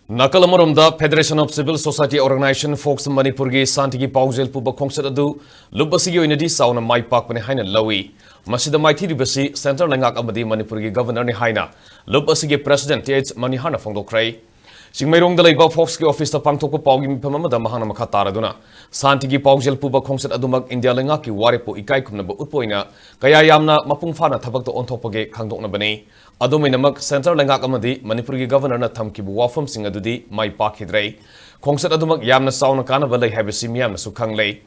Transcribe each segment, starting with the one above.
Nakalamarumda Federation of Civil Society Organization Focs Manipuri Santigi Paujel Puba Kongsadu Lubasigi Unity Sauna Mai Park Haina Lowy Masida Maithiribasi Center Leingak Amadi Manipuri Governor ni Haina Lubasigi President Th Manihana Fondo Cray Singmayrong the Lake Focs Office the Pangtoko Pogim Pamada Mahana Makataraduna Santigi Paujel Puba Kongsat Adumak India Leingaki Waripo Ikaikum Naba Utpoina Kaya Yamna Mapungfana Tabakto on Topage Kangdok Nabane Aduminamak Center Leingak Amadi Manipuri Governor na Thamkibu Wafam Singadudi Mai Pakidrei Kongsat Adumak Yamna Sauna Kanabale Habisi Miam Sukanglei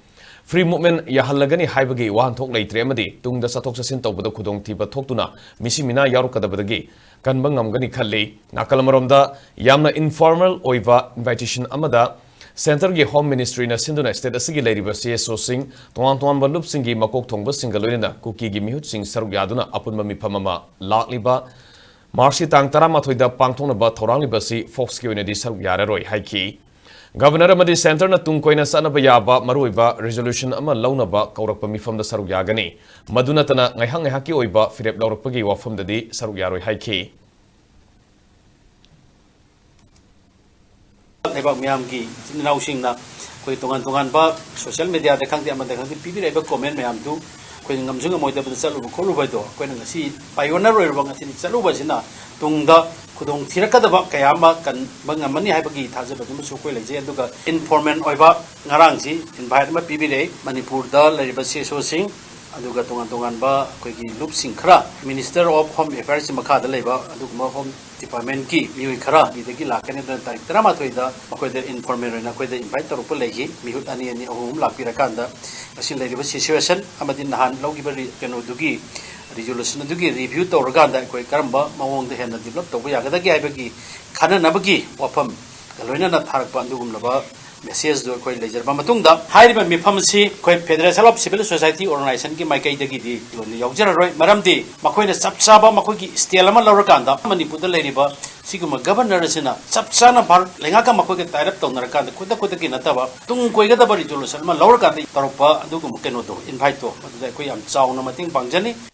Free movement Yahalagani Haibagi Wan Tok Late Remedy Tung the Satok Sinto with the Kudong Tiba Tokuna Missimina Yarukadabagi Kanbangam Gani Kali Nakalamaromda Yamna informal Oiva invitation Amada Center Gi Home Ministry na Sinduna State Asigi Lady Basi So Sing Tuan Balup Singi Makok Tongba Singaluna Kuki Gimihut Sing Saruyaduna Apun Mami Pamama Lakliba Marsi Tang Taramatoida Pangtona Ba Torangli Basi Focs Unity Saruyaroi Haiki Governor Amadi Center na Tungkoina Sanabayaba Maruiba Resolution Ama Launaba Kaurakpami from the Saruyagani Madunatana Ngahang Haki Oiba Philip Laurapagi Wafam the D Saruyaroi Haiki Lebak Miamgi, Nausing na Kuitungan ba, social media, the country among the country, people ever comment Miam do, when Namzunga Moida Salu Kolubato, when I see Pioneer Wangatin Salubazina, Tungda, Kudong Tirakadaba, Kayama, can Bangamani Habagi, Tazabamuka, informant Oiva, Narangzi, invite my PBA, Manipur, Leingak so sing. Aduga tungan ba koigi loop singkra Minister of Home Affairs makada leba adugma Home Department ki miui khara idagi lakane da tarik trama thoida makoide informer na koide invite tarupa legi mihut ani ahum lakpira kanda asin leriba situation amadi nahan logiba keno dugi resolution dugi review tawraganda koi karamba mawong de henna develop tawba yagadagi aibagi khana nabagi wafam loina na tharakpa andugum laba message do koi lejer ba matungda hairiba mifam si koi Federation of Civil Society Organization ki maikai dagi di loni yaujara roi maramdi makoina chapchaba makogi style ama lawrakanda Manipur da leriba siguma governor sina chapchana bhar Leingak makogi tairap tawnarakanda kuda ki nataba tung koi ga da resolution ma lawrakanda taropa adugum keno do invite to koi am chauna mating pangjani